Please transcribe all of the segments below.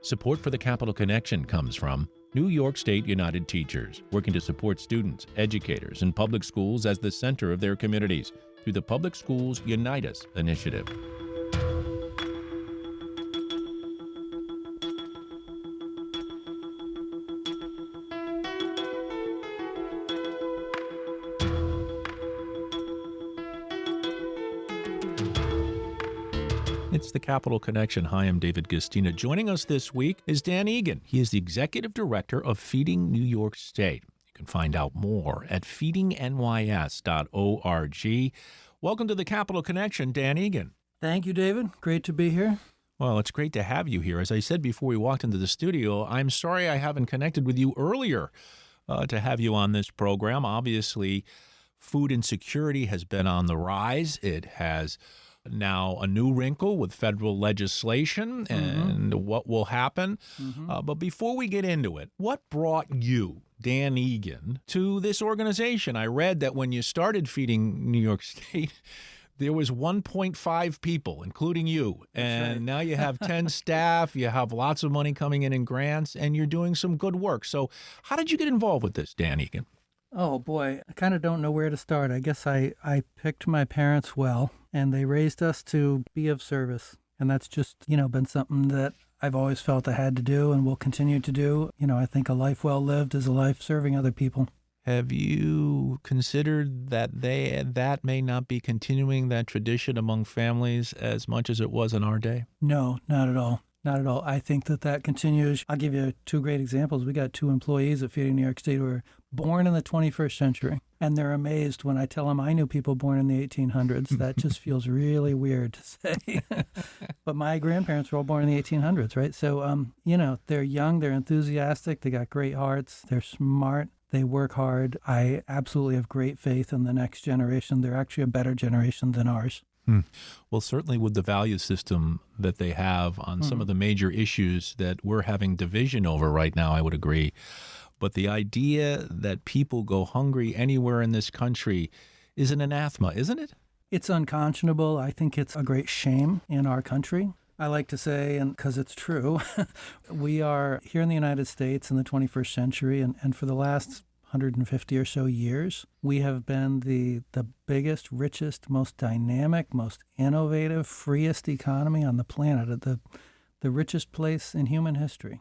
Support for the Capital Connection comes from New York State United Teachers, working to support students, educators, and public schools as the center of their communities through the Public Schools Unite Us initiative. It's the Capital Connection. Hi, I'm David Gustina. Joining us this week is Dan Egan. He is the Executive Director of Feeding New York State. You can find out more at feedingnys.org. Welcome to the Capital Connection, Dan Egan. Thank you, David. Great to be here. Well, it's great to have you here. As I said before we walked into the studio, I'm sorry I haven't connected with you earlier to have you on this program. Obviously, food insecurity has been on the rise. It has now a new wrinkle with federal legislation and what will happen. But before we get into it, what brought you, Dan Egan, to this organization? I read that when you started Feeding New York State, there was 1.5 people, including you. And now you have 10 staff, you have lots of money coming in grants, and you're doing some good work. So how did you get involved with this, Dan Egan? Oh, boy, I kind of don't know where to start. I guess I picked my parents well, and they raised us to be of service. And that's just, been something that I've always felt I had to do and will continue to do. I think a life well lived is a life serving other people. Have you considered that that may not be continuing that tradition among families as much as it was in our day? No, not at all. Not at all. I think that continues. I'll give you two great examples. We got two employees at Feeding New York State who were born in the 21st century, and they're amazed when I tell them I knew people born in the 1800s. That just feels really weird to say. But my grandparents were all born in the 1800s, right? So, they're young, they're enthusiastic, they got great hearts, they're smart, they work hard. I absolutely have great faith in the next generation. They're actually a better generation than ours. Well, certainly with the value system that they have on some of the major issues that we're having division over right now, I would agree. But the idea that people go hungry anywhere in this country is an anathema, isn't it? It's unconscionable. I think it's a great shame in our country. I like to say, and because it's true, we are here in the United States in the 21st century, and for the last 150 or so years, we have been the biggest, richest, most dynamic, most innovative, freest economy on the planet, the richest place in human history.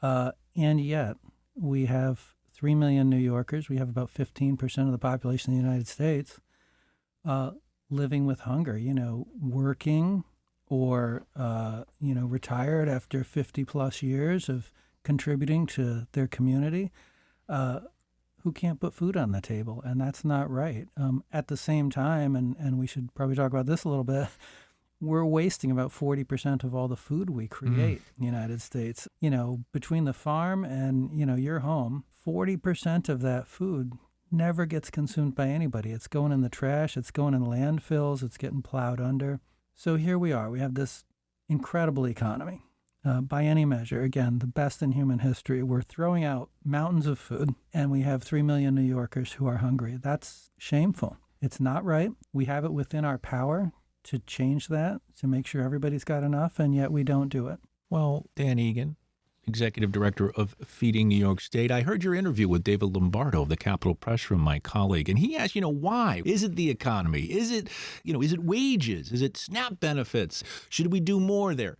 And yet, we have 3 million New Yorkers. We have about 15% of the population of the United States living with hunger, working or, retired after 50 plus years of contributing to their community. Who can't put food on the table, and that's not right. At the same time, and we should probably talk about this a little bit, we're wasting about 40% of all the food we create in the United States. Between the farm and, your home, 40% of that food never gets consumed by anybody. It's going in the trash, it's going in landfills, it's getting plowed under. So here we are. We have this incredible economy. By any measure, again, the best in human history. We're throwing out mountains of food, and we have 3 million New Yorkers who are hungry. That's shameful. It's not right. We have it within our power to change that, to make sure everybody's got enough, and yet we don't do it. Well, Dan Egan, Executive Director of Feeding New York State, I heard your interview with David Lombardo of the Capitol Press Room, my colleague, and he asked, why? Is it the economy? Is it wages? Is it SNAP benefits? Should we do more there?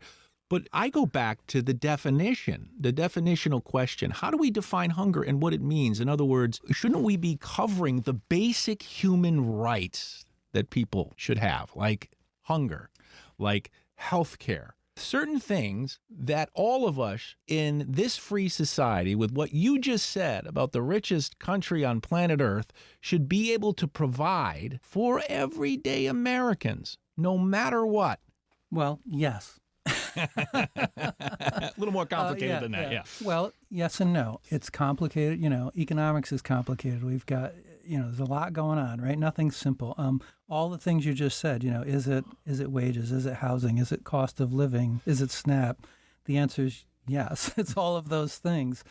But I go back to the definitional question. How do we define hunger and what it means? In other words, shouldn't we be covering the basic human rights that people should have, like hunger, like health care, certain things that all of us in this free society, with what you just said about the richest country on planet Earth, should be able to provide for everyday Americans, no matter what? Well, yes. A little more complicated than that, yeah. Well, yes and no. It's complicated. Economics is complicated. We've got, there's a lot going on, right? Nothing's simple. All the things you just said, is it wages? Is it housing? Is it cost of living? Is it SNAP? The answer is yes. It's all of those things.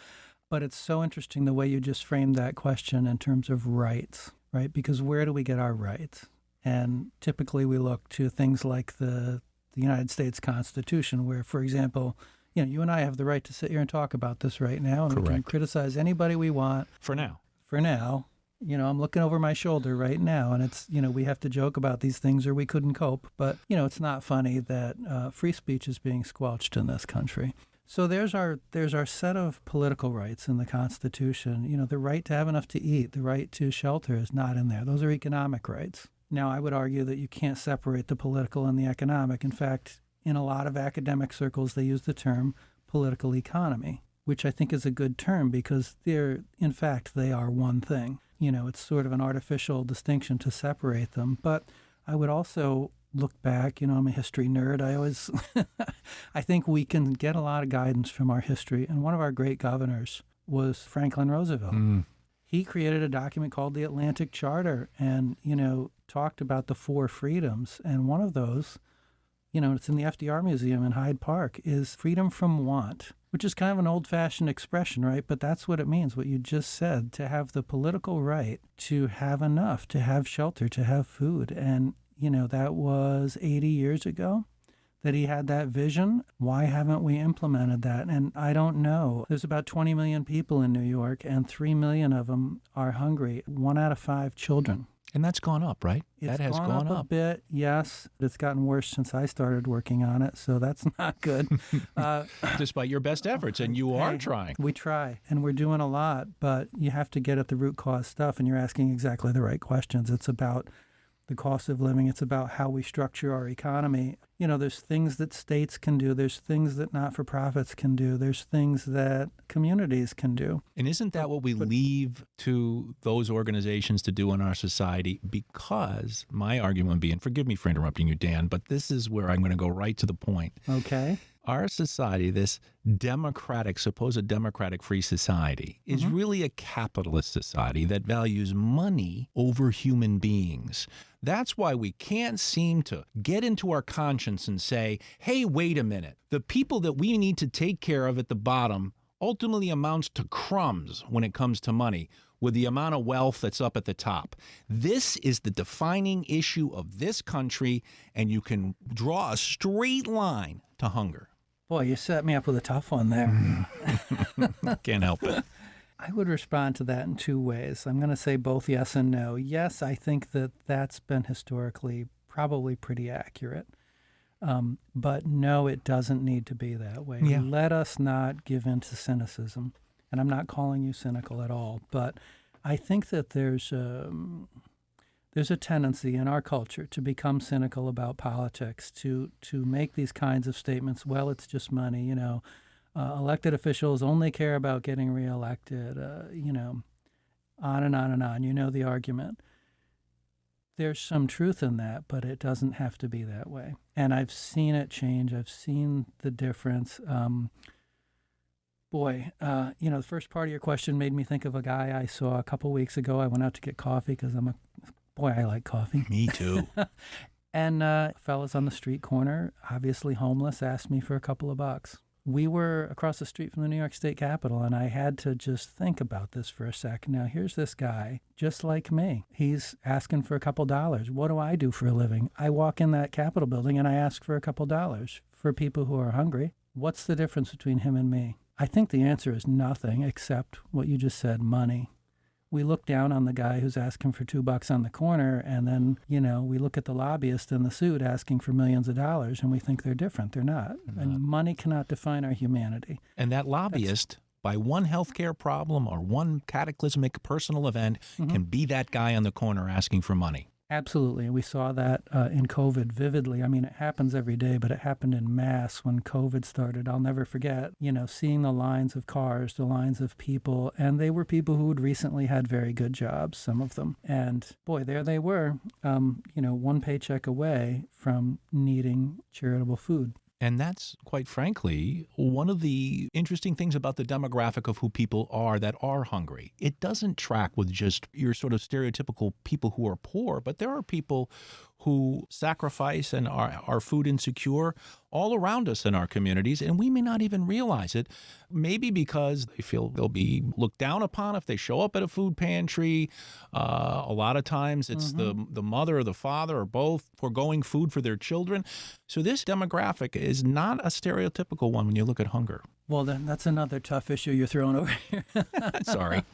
But it's so interesting the way you just framed that question in terms of rights, right? Because where do we get our rights? And typically we look to things like the United States Constitution, where, for example, You and I have the right to sit here and talk about this right now, and we can Correct. criticize anybody we want. For now. For now. I'm looking over my shoulder right now, and it's, we have to joke about these things or we couldn't cope. But, it's not funny that free speech is being squelched in this country. So there's our set of political rights in the Constitution. The right to have enough to eat, the right to shelter is not in there. Those are economic rights. Now, I would argue that you can't separate the political and the economic. In fact, in a lot of academic circles, they use the term political economy, which I think is a good term because they are one thing. It's sort of an artificial distinction to separate them. But I would also look back, I'm a history nerd. I think we can get a lot of guidance from our history. And one of our great governors was Franklin Roosevelt. He created a document called the Atlantic Charter and, talked about the four freedoms. And one of those, it's in the FDR Museum in Hyde Park, is freedom from want, which is kind of an old-fashioned expression, right? But that's what it means, what you just said, to have the political right to have enough, to have shelter, to have food. And, that was 80 years ago that he had that vision. Why haven't we implemented that? And I don't know. There's about 20 million people in New York, and 3 million of them are hungry. 1 out of 5 children. And that's gone up, right? It's that has gone up a bit, yes. It's gotten worse since I started working on it, so that's not good. Despite your best efforts, and you are trying. We try, and we're doing a lot, but you have to get at the root cause stuff, and you're asking exactly the right questions. It's about the cost of living. It's about how we structure our economy. There's things that states can do. There's things that not-for-profits can do. There's things that communities can do. And isn't that what we leave to those organizations to do in our society? Because my argument would be, and forgive me for interrupting you, Dan, but this is where I'm going to go right to the point. Okay. Our society, this supposed democratic free society, is really a capitalist society that values money over human beings. That's why we can't seem to get into our conscience and say, hey, wait a minute. The people that we need to take care of at the bottom ultimately amounts to crumbs when it comes to money, with the amount of wealth that's up at the top. This is the defining issue of this country, and you can draw a straight line to hunger. Boy, you set me up with a tough one there. Can't help it. I would respond to that in 2 ways. I'm going to say both yes and no. Yes, I think that that's been historically probably pretty accurate. But no, it doesn't need to be that way. Yeah. Let us not give in to cynicism. And I'm not calling you cynical at all. But I think that there's a tendency in our culture to become cynical about politics, to make these kinds of statements. Well, it's just money, elected officials only care about getting reelected, on and on and on. The argument. There's some truth in that, but it doesn't have to be that way. And I've seen it change. I've seen the difference. The first part of your question made me think of a guy I saw a couple weeks ago. I went out to get coffee because I like coffee. Me too. And fellas on the street corner, obviously homeless, asked me for a couple of bucks. We were across the street from the New York State Capitol, and I had to just think about this for a second. Now, here's this guy, just like me. He's asking for a couple dollars. What do I do for a living? I walk in that Capitol building, and I ask for a couple dollars for people who are hungry. What's the difference between him and me? I think the answer is nothing except what you just said, money. We look down on the guy who's asking for $2 on the corner, and then, we look at the lobbyist in the suit asking for millions of dollars, and we think they're different. They're not. And money cannot define our humanity. And that lobbyist, by one healthcare problem or one cataclysmic personal event, can be that guy on the corner asking for money. Absolutely. We saw that in COVID vividly. I mean, it happens every day, but it happened in mass when COVID started. I'll never forget, seeing the lines of cars, the lines of people, and they were people who had recently had very good jobs, some of them. And boy, there they were, one paycheck away from needing charitable food. And that's, quite frankly, one of the interesting things about the demographic of who people are that are hungry. It doesn't track with just your sort of stereotypical people who are poor, but there are people who sacrifice and are food insecure all around us in our communities, and we may not even realize it. Maybe because they feel they'll be looked down upon if they show up at a food pantry. A lot of times it's the mother or the father or both foregoing food for their children. So this demographic is not a stereotypical one when you look at hunger. Well, then that's another tough issue you're throwing over here. Sorry.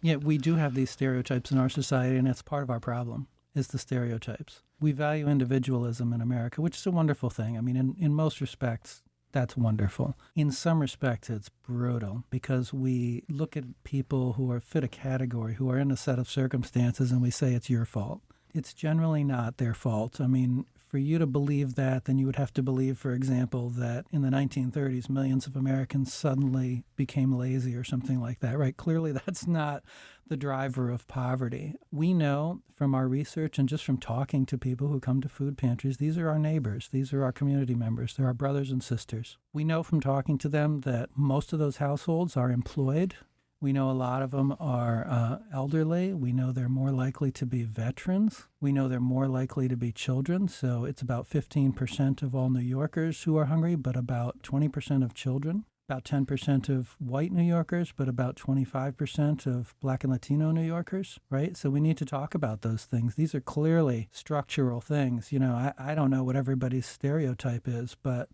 Yeah, we do have these stereotypes in our society, and it's part of our problem, is the stereotypes. We value individualism in America, which is a wonderful thing. I mean, in most respects, that's wonderful. In some respects, it's brutal because we look at people who are fit a category, who are in a set of circumstances, and we say it's your fault. It's generally not their fault. I mean, for you to believe that, then you would have to believe, for example, that in the 1930s, millions of Americans suddenly became lazy or something like that, right? Clearly, that's not the driver of poverty. We know from our research and just from talking to people who come to food pantries, these are our neighbors. These are our community members. They're our brothers and sisters. We know from talking to them that most of those households are employed. We know a lot of them are elderly. We know they're more likely to be veterans. We know they're more likely to be children. So it's about 15% of all New Yorkers who are hungry, but about 20% of children. About 10% of white New Yorkers, but about 25% of Black and Latino New Yorkers, right? So we need to talk about those things. These are clearly structural things. You know, I don't know what everybody's stereotype is, but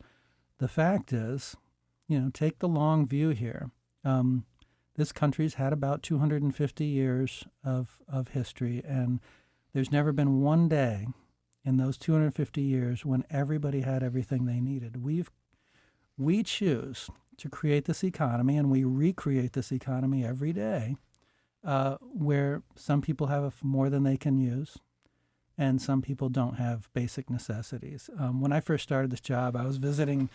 the fact is, you know, take the long view here. This country's had about 250 years of history, and there's never been one day in those 250 years when everybody had everything they needed. We choose to create this economy, and we recreate this economy every day, where some people have more than they can use, and some people don't have basic necessities. When I first started this job, I was visiting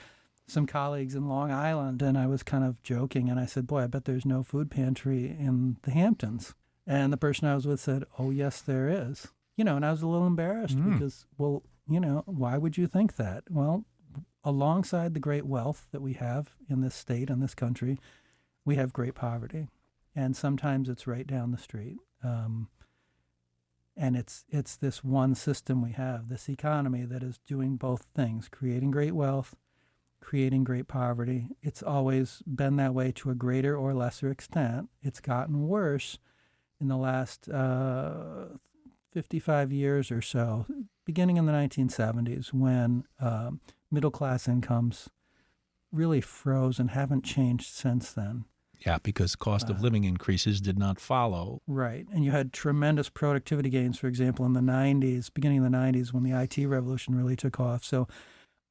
some colleagues in Long Island, and I was kind of joking, and I said, boy, I bet there's no food pantry in the Hamptons. And the person I was with said, oh, yes, there is. You know, and I was a little embarrassed because, well, you know, why would you think that? Well, alongside the great wealth that we have in this state and this country, we have great poverty. And sometimes it's right down the street. And it's this one system we have, this economy that is doing both things, creating great wealth, creating great poverty. It's always been that way to a greater or lesser extent. It's gotten worse in the last 55 years or so, beginning in the 1970s, when middle-class incomes really froze and haven't changed since then. Yeah, because cost of living increases did not follow. Right. And you had tremendous productivity gains, for example, in the 90s, beginning of the 90s, when the IT revolution really took off. So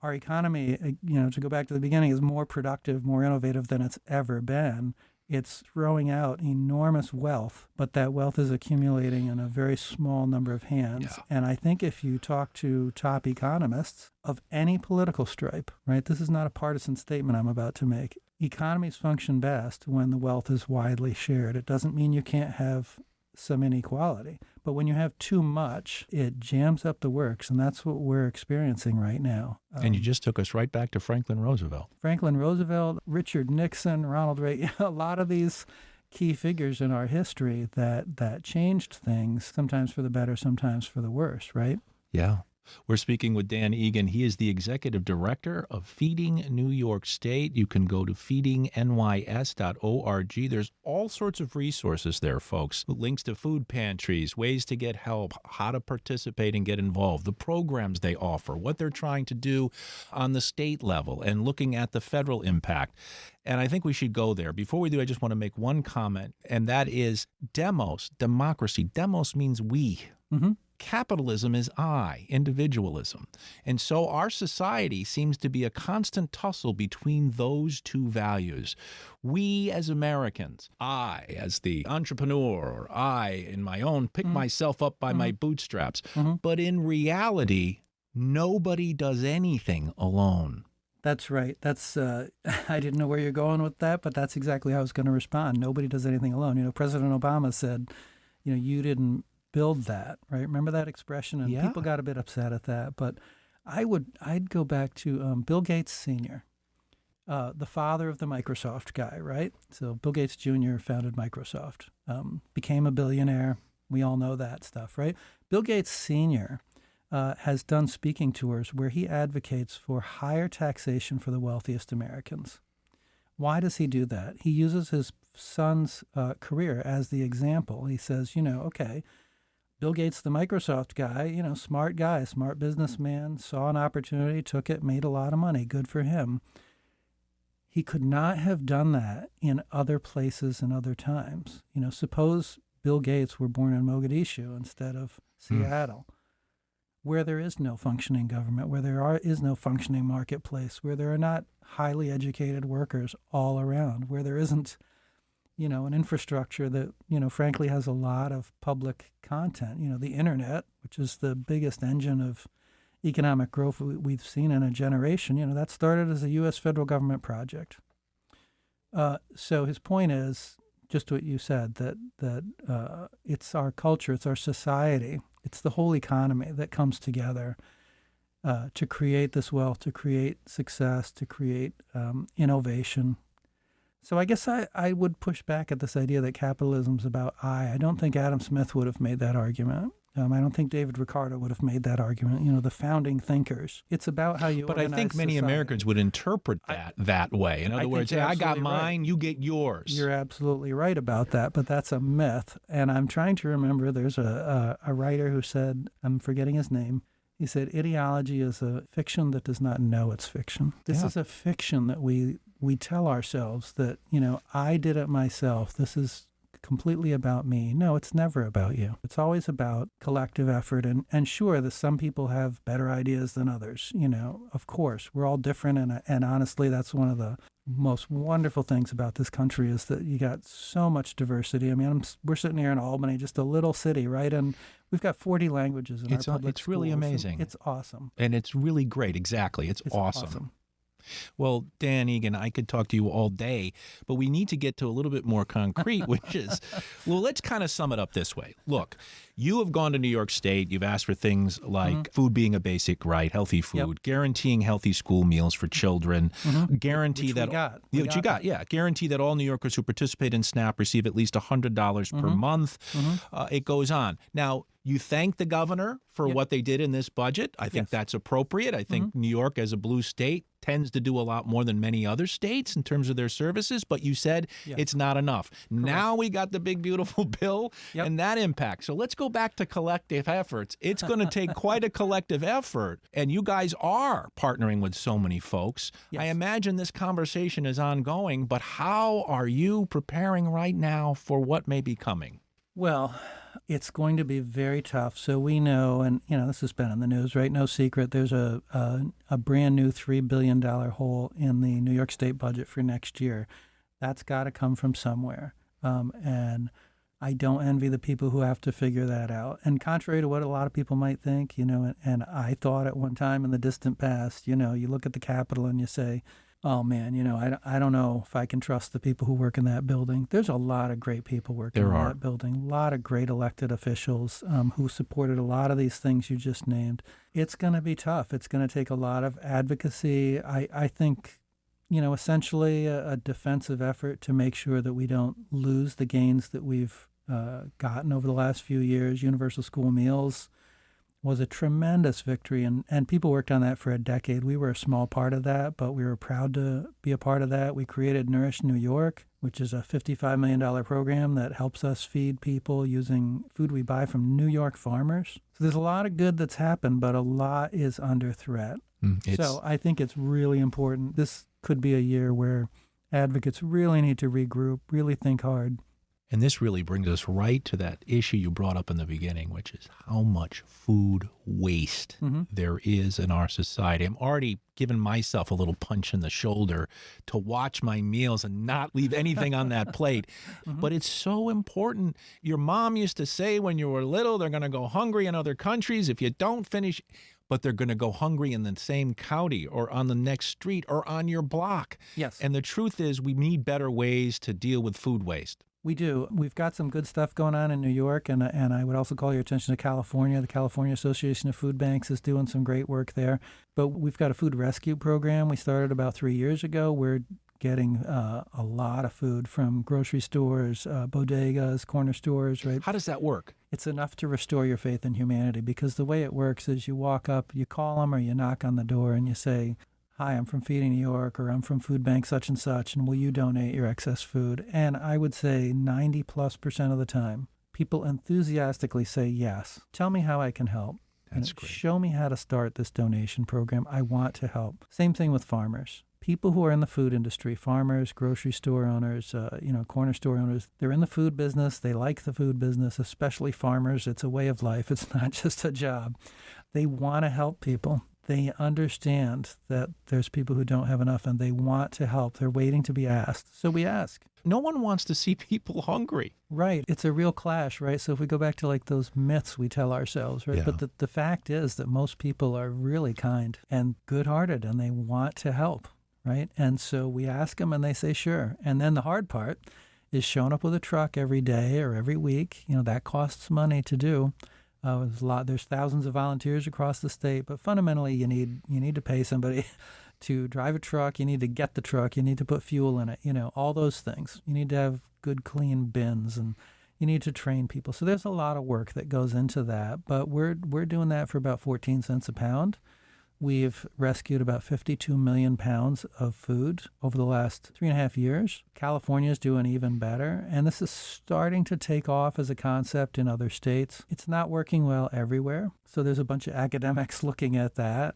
our economy, you know, to go back to the beginning, is more productive, more innovative than it's ever been. It's throwing out enormous wealth, but that wealth is accumulating in a very small number of hands. Yeah. And I think if you talk to top economists of any political stripe, right, this is not a partisan statement I'm about to make. Economies function best when the wealth is widely shared. It doesn't mean you can't have some inequality, but when you have too much, it jams up the works, and that's what we're experiencing right now. And you just took us right back to Franklin Roosevelt. Franklin Roosevelt, Richard Nixon, Ronald Reagan, a lot of these key figures in our history that changed things, sometimes for the better, sometimes for the worse, right? Yeah. We're speaking with Dan Egan. He is the executive director of Feeding New York State. You can go to feedingnys.org. There's all sorts of resources there, folks. Links to food pantries, ways to get help, how to participate and get involved, the programs they offer, what they're trying to do on the state level, and looking at the federal impact. And I think we should go there. Before we do, I just want to make one comment, and that is demos, democracy. Demos means we. Mm-hmm. Capitalism is I, individualism. And so our society seems to be a constant tussle between those two values. We as Americans, I as the entrepreneur, or I in my own, pick myself up by my bootstraps. But in reality, nobody does anything alone. That's right. That's I didn't know where you're going with that, but that's exactly how I was going to respond. Nobody does anything alone. You know, President Obama said, you know, you didn't build that, right? Remember that expression? And people got a bit upset at that. But I'd go back to Bill Gates Sr., the father of the Microsoft guy, right? So Bill Gates Jr. founded Microsoft, became a billionaire. We all know that stuff, right? Bill Gates Sr. has done speaking tours where he advocates for higher taxation for the wealthiest Americans. Why does he do that? He uses his son's career as the example. He says, okay, Bill Gates, the Microsoft guy, smart businessman, saw an opportunity, took it, made a lot of money. Good for him. He could not have done that in other places and other times. Suppose Bill Gates were born in Mogadishu instead of Seattle, where there is no functioning government, where there is no functioning marketplace, where there are not highly educated workers all around, where there isn't an infrastructure that, frankly has a lot of public content. The internet, which is the biggest engine of economic growth we've seen in a generation, that started as a U.S. federal government project. So his point is just what you said, that it's our culture, it's our society, it's the whole economy that comes together to create this wealth, to create success, to create innovation. So I guess I would push back at this idea that capitalism's about I don't think Adam Smith would have made that argument. I don't think David Ricardo would have made that argument. The founding thinkers. It's about how you. But I think many society. Americans would interpret that way. In other words, hey, I got mine, you get yours. You're absolutely right about that, but that's a myth. And I'm trying to remember. There's a writer who said, I'm forgetting his name. He said, ideology is a fiction that does not know it's fiction. This is a fiction that we tell ourselves that, I did it myself. This is completely about me. No, it's never about you. It's always about collective effort. And sure, that some people have better ideas than others. Of course, we're all different. And honestly, that's one of the most wonderful things about this country is that you got so much diversity. I mean, we're sitting here in Albany, just a little city, right? And we've got 40 languages in our public It's really schools. amazing. It's awesome. And it's really great. Exactly. It's awesome. Well, Dan Egan, I could talk to you all day, but we need to get to a little bit more concrete, which is, well, let's kind of sum it up this way. Look, you have gone to New York State. You've asked for things like food being a basic right, healthy food, guaranteeing healthy school meals for children, guarantee Which that we got. Guarantee that all New Yorkers who participate in SNAP receive at least $100 per month. It goes on. Now, you thank the governor for what they did in this budget. I think that's appropriate. I think New York, as a blue state, tends to do a lot more than many other states in terms of their services. But you said it's not enough. Correct. Now we got the big, beautiful bill and that impact. So let's go back to collective efforts. It's going to take quite a collective effort. And you guys are partnering with so many folks. Yes. I imagine this conversation is ongoing. But how are you preparing right now for what may be coming? Well, it's going to be very tough. So we know, and this has been in the news, right? No secret. There's a brand new $3 billion hole in the New York State budget for next year. That's got to come from somewhere. And I don't envy the people who have to figure that out. And contrary to what a lot of people might think, and I thought at one time in the distant past, you look at the Capitol and you say, oh, man, I don't know if I can trust the people who work in that building. There's a lot of great people working in that building, a lot of great elected officials who supported a lot of these things you just named. It's going to be tough. It's going to take a lot of advocacy. I think, essentially a defensive effort to make sure that we don't lose the gains that we've gotten over the last few years. Universal school meals was a tremendous victory, and people worked on that for a decade. We were a small part of that, but we were proud to be a part of that. We created Nourish New York, which is a $55 million program that helps us feed people using food we buy from New York farmers. So there's a lot of good that's happened, but a lot is under threat. So I think it's really important. This could be a year where advocates really need to regroup, really think hard. And this really brings us right to that issue you brought up in the beginning, which is how much food waste there is in our society. I'm already giving myself a little punch in the shoulder to watch my meals and not leave anything on that plate. But it's so important. Your mom used to say when you were little, they're going to go hungry in other countries if you don't finish, but they're going to go hungry in the same county or on the next street or on your block. Yes. And the truth is we need better ways to deal with food waste. We do. We've got some good stuff going on in New York, and I would also call your attention to California. The California Association of Food Banks is doing some great work there. But we've got a food rescue program we started about 3 years ago. We're getting a lot of food from grocery stores, bodegas, corner stores, right? How does that work? it's enough to restore your faith in humanity, because the way it works is you walk up, you call them, or you knock on the door and you say, "Hi, I'm from Feeding New York," or "I'm from Food Bank such and such, and will you donate your excess food?" And I would say 90+% of the time, people enthusiastically say yes. Tell me how I can help. That's great. Show me how to start this donation program. I want to help. Same thing with farmers. People who are in the food industry, farmers, grocery store owners, corner store owners, they're in the food business. They like the food business, especially farmers. It's a way of life. It's not just a job. They want to help people. They understand that there's people who don't have enough, and they want to help. They're waiting to be asked. So we ask. No one wants to see people hungry. Right. It's a real clash, right? So if we go back to like those myths we tell ourselves, right? Yeah. But the fact is that most people are really kind and good-hearted, and they want to help, right? And so we ask them and they say sure. And then the hard part is showing up with a truck every day or every week. That costs money to do. There's thousands of volunteers across the state, but fundamentally you need to pay somebody to drive a truck. You need to get the truck. You need to put fuel in it. All those things. You need to have good, clean bins, and you need to train people. So there's a lot of work that goes into that. But we're doing that for about 14 cents a pound. We've rescued about 52 million pounds of food over the last 3.5 years. California is doing even better, and this is starting to take off as a concept in other states. It's not working well everywhere, so there's a bunch of academics looking at that,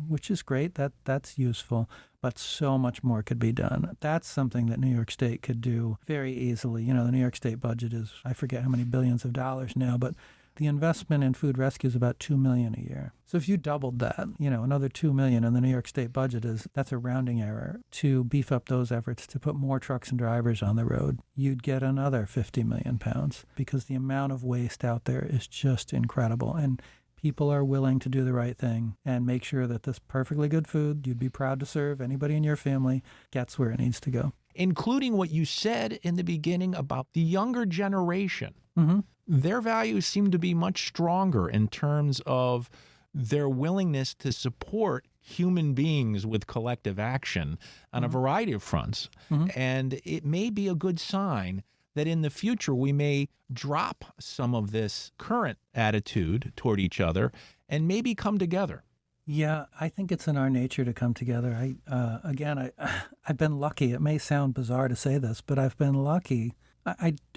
which is great. That's useful, but so much more could be done. That's something that New York State could do very easily. The New York State budget is, I forget how many billions of dollars now, but the investment in food rescue is about $2 million a year. So if you doubled that, another $2 million in the New York State budget that's a rounding error to beef up those efforts to put more trucks and drivers on the road. You'd get another 50 million pounds, because the amount of waste out there is just incredible. And people are willing to do the right thing and make sure that this perfectly good food you'd be proud to serve anybody in your family gets where it needs to go. Including what you said in the beginning about the younger generation. Mm-hmm. Their values seem to be much stronger in terms of their willingness to support human beings with collective action on a variety of fronts. Mm-hmm. And it may be a good sign that in the future we may drop some of this current attitude toward each other and maybe come together. Yeah, I think it's in our nature to come together. I've been lucky. It may sound bizarre to say this, but I've been lucky.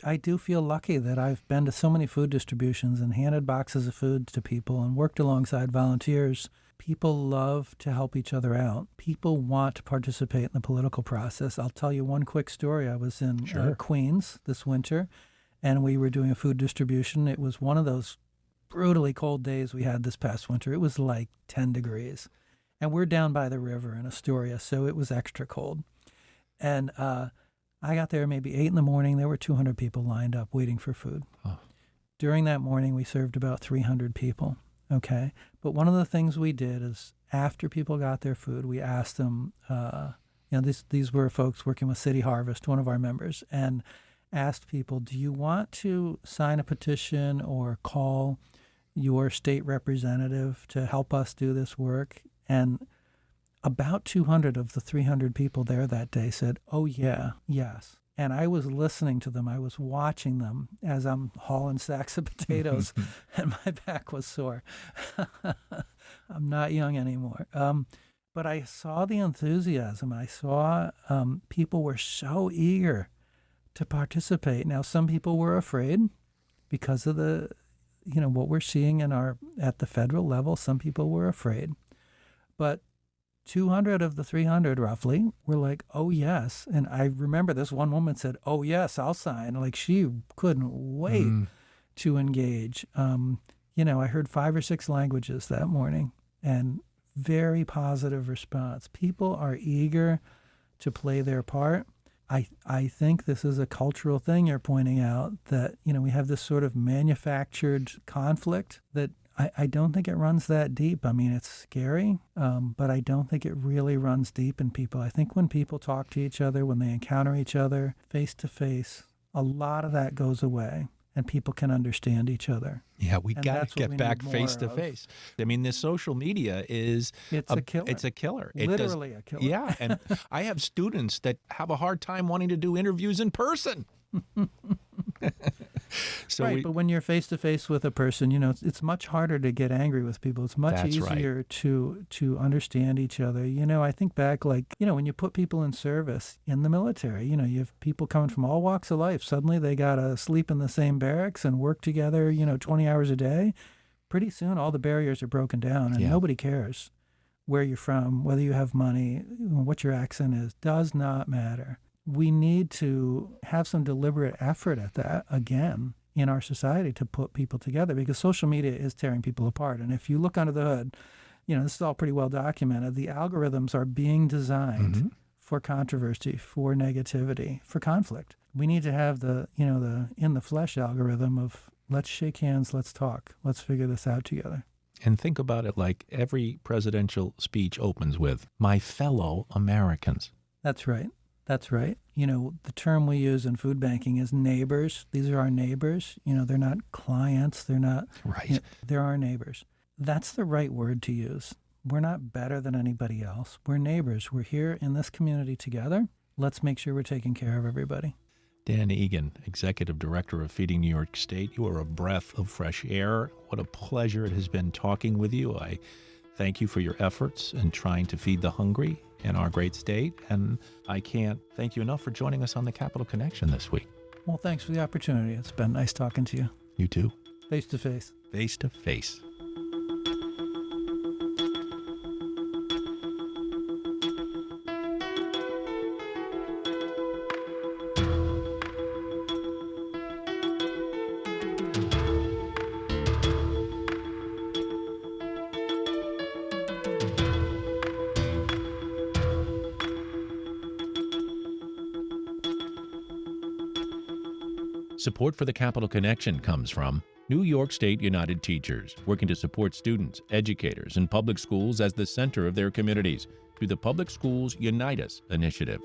I do feel lucky that I've been to so many food distributions and handed boxes of food to people and worked alongside volunteers. People love to help each other out. People want to participate in the political process. I'll tell you one quick story. I was in Queens this winter, and we were doing a food distribution. It was one of those brutally cold days we had this past winter. It was like 10 degrees. And we're down by the river in Astoria, so it was extra cold. And I got there maybe 8 in the morning. There were 200 people lined up waiting for food. Oh. During that morning, we served about 300 people, okay? But one of the things we did is after people got their food, we asked them, these were folks working with City Harvest, one of our members, and asked people, do you want to sign a petition or call your state representative to help us do this work? And about 200 of the 300 people there that day said, oh, yeah, yes. And I was listening to them. I was watching them as I'm hauling sacks of potatoes, and my back was sore. I'm not young anymore. But I saw the enthusiasm. I saw people were so eager to participate. Now, some people were afraid because of what we're seeing at the federal level. Some people were afraid. But 200 of the 300 roughly were like, oh, yes. And I remember this one woman said, oh, yes, I'll sign. Like she couldn't wait to engage. I heard 5 or 6 languages that morning, and very positive response. People are eager to play their part. I think this is a cultural thing you're pointing out, that, we have this sort of manufactured conflict that I don't think it runs that deep. I mean, it's scary, but I don't think it really runs deep in people. I think when people talk to each other, when they encounter each other face to face, a lot of that goes away and people can understand each other. Yeah, we got to get back face to face. I mean, this social media is a killer. It's a killer. Literally a killer. Yeah, and I have students that have a hard time wanting to do interviews in person. So right, but when you're face to face with a person, it's much harder to get angry with people. It's much That's right. easier to understand each other. I think back, when you put people in service in the military, you have people coming from all walks of life. Suddenly they got to sleep in the same barracks and work together, 20 hours a day. Pretty soon all the barriers are broken down, and nobody cares where you're from, whether you have money, what your accent is, does not matter. We need to have some deliberate effort at that again in our society to put people together, because social media is tearing people apart. And if you look under the hood, this is all pretty well documented. The algorithms are being designed for controversy, for negativity, for conflict. We need to have the in the flesh algorithm of let's shake hands, let's talk, let's figure this out together. And think about it like every presidential speech opens with, my fellow Americans. That's right. That's right. The term we use in food banking is neighbors. These are our neighbors. They're not clients. They're not, right. They're our neighbors. That's the right word to use. We're not better than anybody else. We're neighbors. We're here in this community together. Let's make sure we're taking care of everybody. Dan Egan, Executive Director of Feeding New York State. You are a breath of fresh air. What a pleasure it has been talking with you. I thank you for your efforts in trying to feed the hungry in our great state. And I can't thank you enough for joining us on the Capital Connection this week. Well, thanks for the opportunity. It's been nice talking to you. You too. Face to face. Face to face. Support for the Capital Connection comes from New York State United Teachers, working to support students, educators, and public schools as the center of their communities through the Public Schools Unite Us initiative.